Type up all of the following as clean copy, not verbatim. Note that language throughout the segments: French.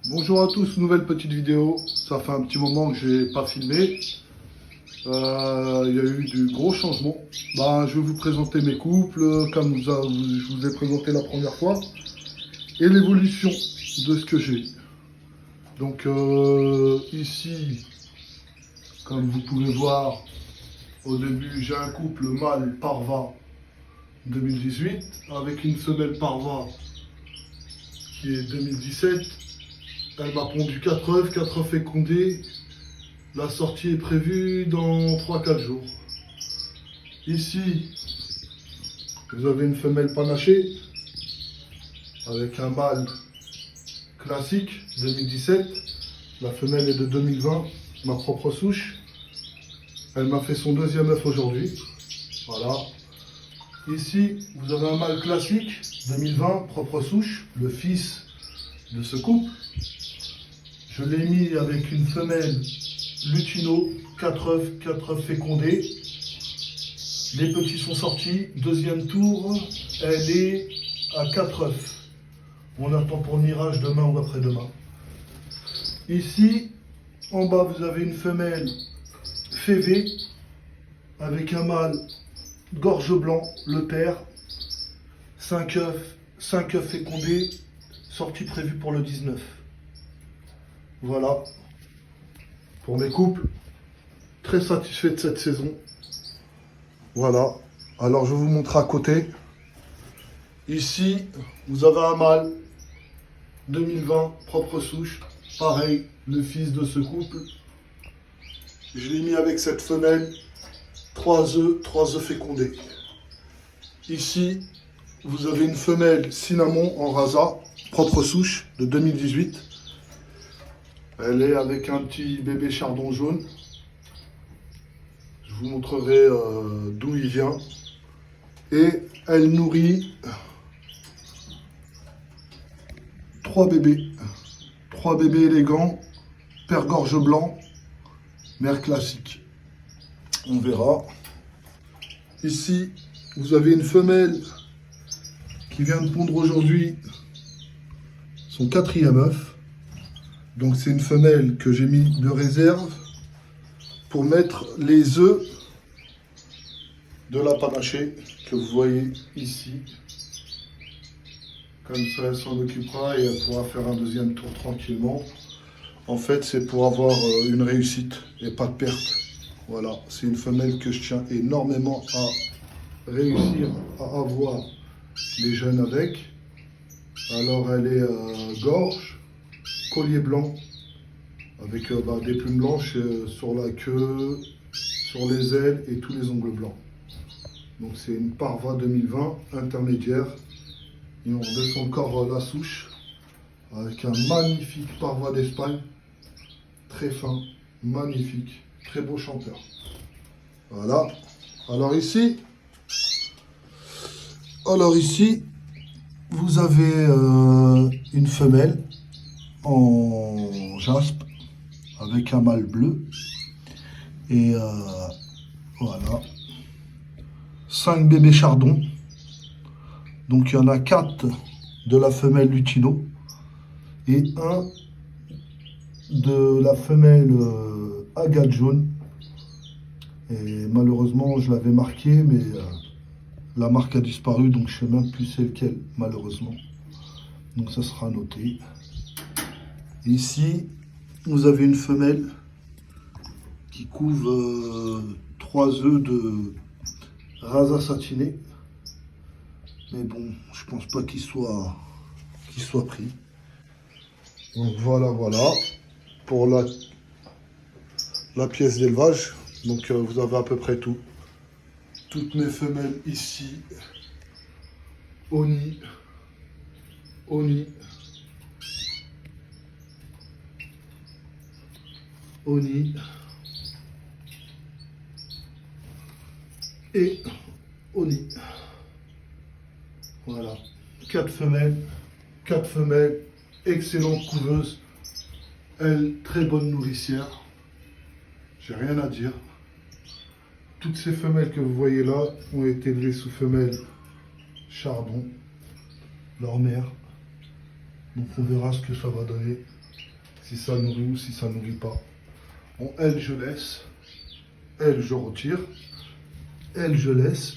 Bonjour à tous, nouvelle petite vidéo. Ça fait un petit moment que j'ai pas filmé. Il y a eu du gros changement. Je vais vous présenter mes couples, comme je vous ai présenté la première fois, et l'évolution de ce que j'ai. Donc ici, comme vous pouvez voir, au début j'ai un couple mâle Parva 2018 avec une femelle Parva qui est 2017. Elle m'a pondu 4 œufs, 4 œufs fécondés. La sortie est prévue dans 3-4 jours. Ici, vous avez une femelle panachée avec un mâle classique 2017. La femelle est de 2020, ma propre souche. Elle m'a fait son deuxième œuf aujourd'hui. Voilà. Ici, vous avez un mâle classique 2020, propre souche, le fils de ce couple. Je l'ai mis avec une femelle lutino, 4 œufs fécondés. Les petits sont sortis. Deuxième tour, elle est à 4 œufs. On attend pour le mirage demain ou après-demain. Ici, en bas, vous avez une femelle févée avec un mâle gorge blanc, le père. 5 œufs fécondés, sortie prévue pour le 19. Voilà, pour mes couples, très satisfait de cette saison. Voilà, alors je vous montre à côté. Ici, vous avez un mâle 2020, propre souche. Pareil, le fils de ce couple. Je l'ai mis avec cette femelle, 3 œufs fécondés. Ici, vous avez une femelle cinnamon en rasa, propre souche de 2018. Elle est avec un petit bébé chardon jaune. Je vous montrerai d'où il vient. Et elle nourrit 3 bébés. 3 bébés élégants, père gorge blanc, mère classique. On verra. Ici, vous avez une femelle qui vient de pondre aujourd'hui son 4e œuf. Donc c'est une femelle que j'ai mis de réserve pour mettre les œufs de la panachée que vous voyez ici. Comme ça, elle s'en occupera et elle pourra faire un deuxième tour tranquillement. En fait, c'est pour avoir une réussite et pas de perte. Voilà, c'est une femelle que je tiens énormément à réussir à avoir les jeunes avec. Alors, elle est gorge, collier blanc, avec des plumes blanches sur la queue, sur les ailes et tous les ongles blancs. Donc c'est une Parva 2020 intermédiaire. Et on descend encore la souche avec un magnifique Parva d'Espagne, très fin, magnifique, très beau chanteur. Voilà. Alors ici, vous avez une femelle en jaspe avec un mâle bleu. Et voilà. 5 bébés chardons. Donc il y en a 4 de la femelle lutino et 1 de la femelle agate jaune. Et malheureusement, je l'avais marqué, mais la marque a disparu, donc je ne sais même plus c'est lequel, malheureusement. Donc ça sera noté. Ici, vous avez une femelle qui couve 3 œufs de rasa satiné. Mais bon, je pense pas qu'il soit pris. Donc voilà pour la pièce d'élevage. Donc vous avez à peu près tout. Toutes mes femelles ici. Oni. Oni. Oni. Et Oni. Voilà, 4 femelles, excellente couveuse, elle, très bonne nourricière, j'ai rien à dire. Toutes ces femelles que vous voyez là ont été élevées sous femelle chardon, leur mère. Donc on verra ce que ça va donner, si ça nourrit ou si ça nourrit pas. Bon, elle, je laisse. Elle, je retire. Elle, je laisse.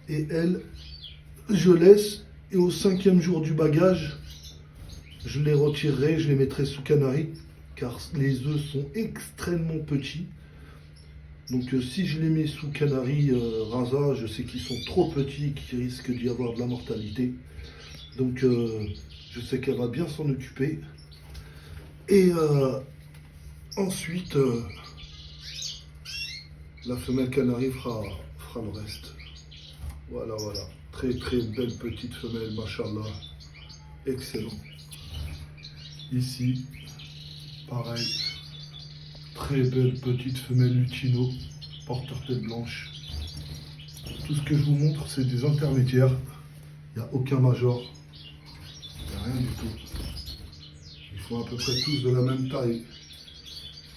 Et elle, je laisse. Et au 5e jour du bagage, je les retirerai, je les mettrai sous canari, car les œufs sont extrêmement petits. Donc si je les mets sous canari rasa, je sais qu'ils sont trop petits, qu'il risque d'y avoir de la mortalité. Donc je sais qu'elle va bien s'en occuper. Et ensuite, la femelle canari fera le reste. Voilà, voilà. Très très belle petite femelle, machallah. Excellent. Ici, pareil. Très belle petite femelle lutino, porteur tête blanche. Tout ce que je vous montre, c'est des intermédiaires. Il n'y a aucun major. Il n'y a rien du tout. Ils font à peu près tous de la même taille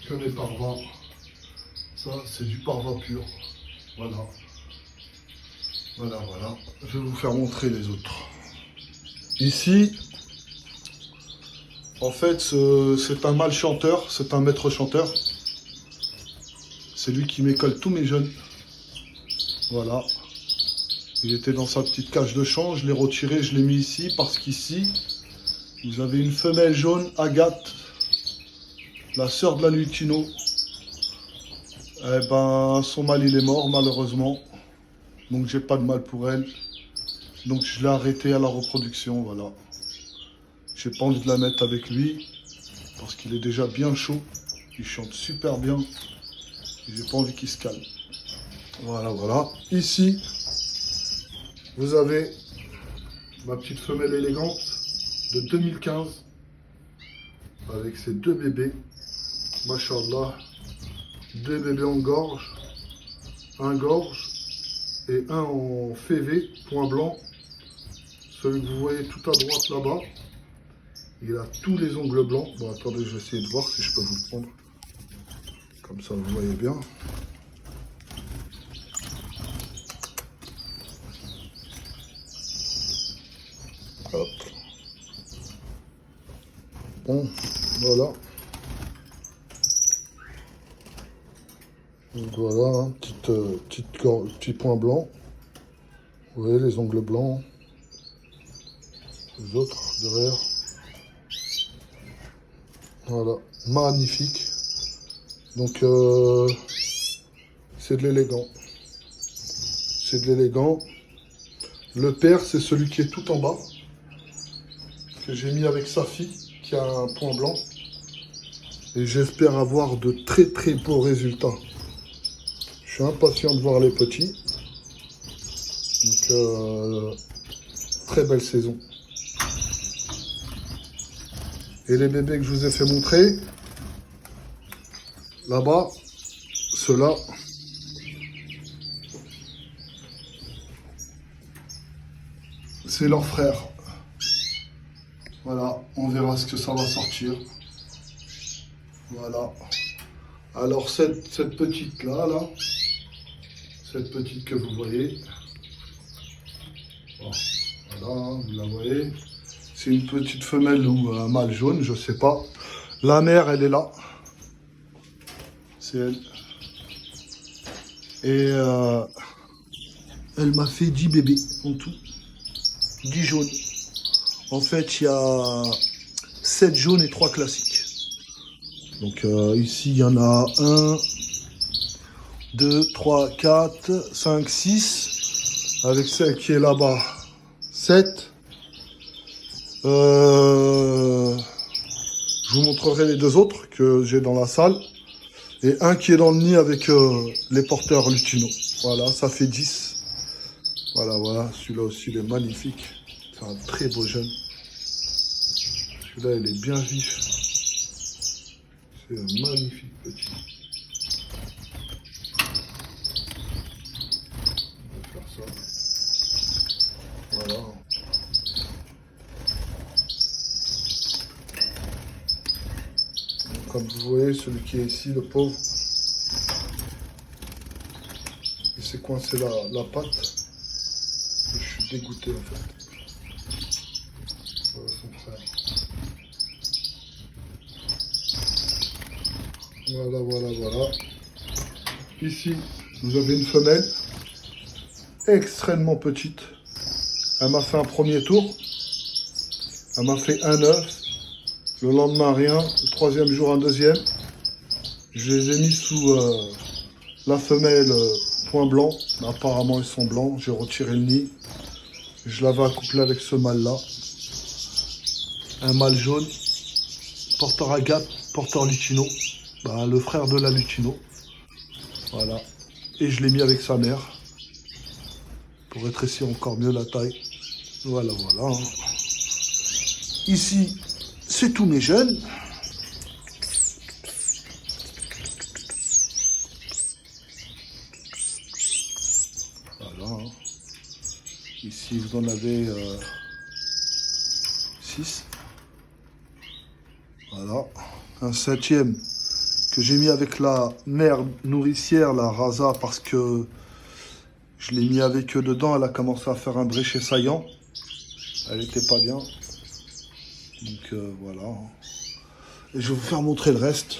que les parvas. Ça, c'est du parva pur. Voilà. Voilà, voilà. Je vais vous faire montrer les autres. Ici, en fait, c'est un mâle chanteur, c'est un maître chanteur. C'est lui qui m'école tous mes jeunes. Voilà. Il était dans sa petite cage de champ, je l'ai retiré, je l'ai mis ici, parce qu'ici, vous avez une femelle jaune, Agathe, la sœur de la lutino. Eh ben, son mâle, il est mort, malheureusement. Donc, j'ai pas de mâle pour elle. Donc, je l'ai arrêté à la reproduction, voilà. J'ai pas envie de la mettre avec lui, parce qu'il est déjà bien chaud. Il chante super bien. Et j'ai pas envie qu'il se calme. Voilà, voilà. Ici, vous avez ma petite femelle élégante de 2015, avec ses 2 bébés. Machallah. 2 bébés en gorge, un gorge et un en févé, point blanc. Celui que vous voyez tout à droite là-bas, il a tous les ongles blancs. Bon, attendez, je vais essayer de voir si je peux vous le prendre. Comme ça, vous voyez bien. Hop. Bon, voilà. Donc voilà, hein, petit point blanc. Vous voyez les ongles blancs. Les autres derrière. Voilà, magnifique. Donc c'est de l'élégant. C'est de l'élégant. Le père, c'est celui qui est tout en bas, que j'ai mis avec sa fille, qui a un point blanc. Et j'espère avoir de très très beaux résultats. Je suis impatient de voir les petits. Donc, très belle saison. Et les bébés que je vous ai fait montrer, là-bas, ceux-là, c'est leur frère. Voilà, on verra ce que ça va sortir. Voilà. Alors cette petite-là, cette petite que vous voyez, bon, voilà, vous la voyez. C'est une petite femelle ou un mâle jaune, je sais pas. La mère, elle est là. C'est elle. Et elle m'a fait 10 bébés en tout. 10 jaunes. En fait, il y a 7 jaunes et 3 classiques. Donc ici, il y en a 1, 2, 3, 4, 5, 6. Avec celle qui est là-bas, 7. Je vous montrerai les 2 autres que j'ai dans la salle. Et un qui est dans le nid avec les porteurs lutino. Voilà, ça fait 10. Voilà, voilà. Celui-là aussi, il est magnifique. C'est un très beau jeune. Celui-là, il est bien vif. C'est un magnifique petit. On va faire ça. Voilà. Comme vous voyez, celui qui est ici, le pauvre, il s'est coincé la patte. Et je suis dégoûté en fait. Voilà son frère. Voilà, voilà, voilà. Ici, vous avez une femelle extrêmement petite. Elle m'a fait un premier tour. Elle m'a fait un œuf. Le lendemain, rien. Le troisième jour, un deuxième. Je les ai mis sous la femelle point blanc. Apparemment, ils sont blancs. J'ai retiré le nid. Je l'avais accouplé avec ce mâle-là. Un mâle jaune. Porteur agate, porteur lutino. Bah, le frère de la lutino. Voilà. Et je l'ai mis avec sa mère. Pour rétrécir encore mieux la taille. Voilà, voilà. Ici, c'est tous mes jeunes. Voilà. Ici, vous en avez 6. Voilà. Un septième que j'ai mis avec la mère nourricière, la Rasa, parce que je l'ai mis avec eux dedans. Elle a commencé à faire un bréchet saillant. Elle n'était pas bien. Donc voilà. Et je vais vous faire montrer le reste.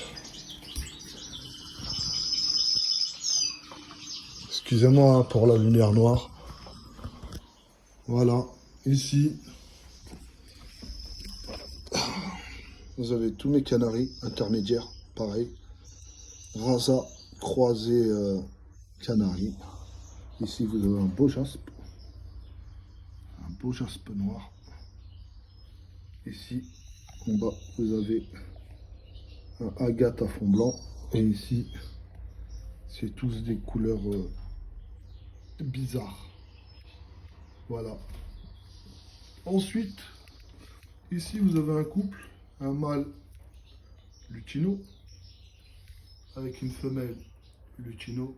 Excusez-moi hein, pour la lumière noire. Voilà. Ici, vous avez tous mes canaris intermédiaires. Pareil. Rasa croisé canari. Ici, vous avez un beau jaspe. Un beau jaspe noir. Ici, en bas, vous avez un agate à fond blanc. Et ici, c'est tous des couleurs bizarres. Voilà. Ensuite, ici, vous avez un couple. Un mâle lutino avec une femelle lutino.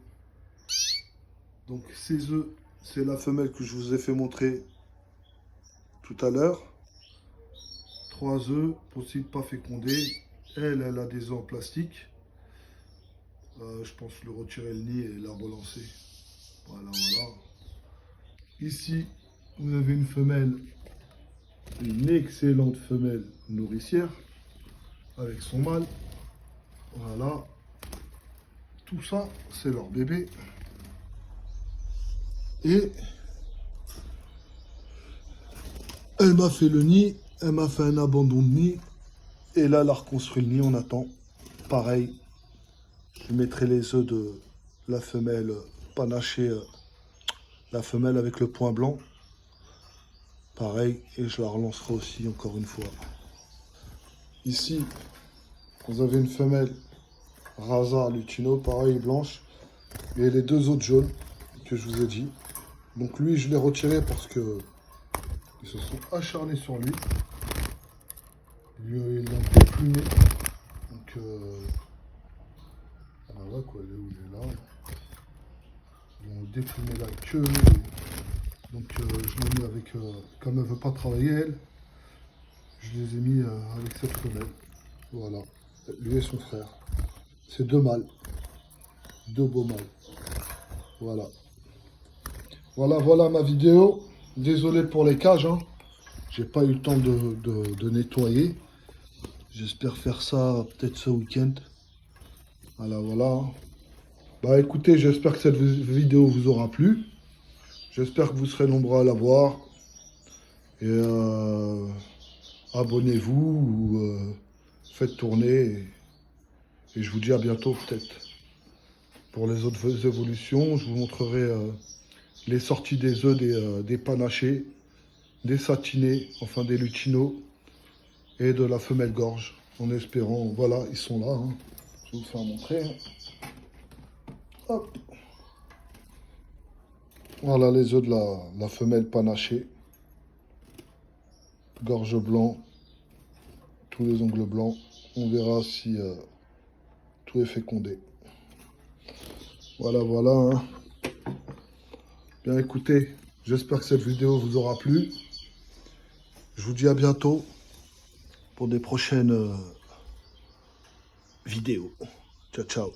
Donc ces œufs, c'est la femelle que je vous ai fait montrer tout à l'heure. 3 œufs, possible pas fécondés. Elle a des œufs en plastique. Je pense le retirer le nid et la relancer. Voilà, voilà. Ici, vous avez une excellente femelle nourricière avec son mâle. Voilà. Tout ça, c'est leur bébé. Et elle m'a fait le nid, elle m'a fait un abandon de nid. Et là, elle a reconstruit le nid, on attend. Pareil, je mettrai les œufs de la femelle panachée, la femelle avec le point blanc. Pareil, et je la relancerai aussi encore une fois. Ici, vous avez une femelle Rasa lutino, pareil, blanche. Et les 2 autres jaunes que je vous ai dit. Donc lui, je l'ai retiré parce que ils se sont acharnés sur lui. Ils l'ont déplumé. Donc, voilà quoi, il est là. Ils ont déplumé la queue. Donc, je l'ai mis avec, comme elle ne veut pas travailler, elle, je les ai mis avec cette femelle. Voilà, lui et son frère. C'est 2 mâles. 2 beaux mâles. Voilà. Voilà, voilà ma vidéo. Désolé pour les cages, hein. J'ai pas eu le temps de nettoyer. J'espère faire ça peut-être ce week-end. Voilà, voilà. Bah écoutez, j'espère que cette vidéo vous aura plu. J'espère que vous serez nombreux à la voir. Et abonnez-vous ou faites tourner. Et je vous dis à bientôt peut-être. Pour les autres évolutions, je vous montrerai les sorties des œufs des panachés, des satinés, enfin des lutinos et de la femelle gorge. En espérant, voilà, ils sont là. Hein. Je vais vous faire montrer. Hein. Hop. Voilà les œufs de la femelle panachée. Gorge blanc, tous les ongles blancs. On verra si tout est fécondé. Voilà, voilà. Hein. Bien écoutez, j'espère que cette vidéo vous aura plu. Je vous dis à bientôt pour des prochaines vidéos. Ciao, ciao.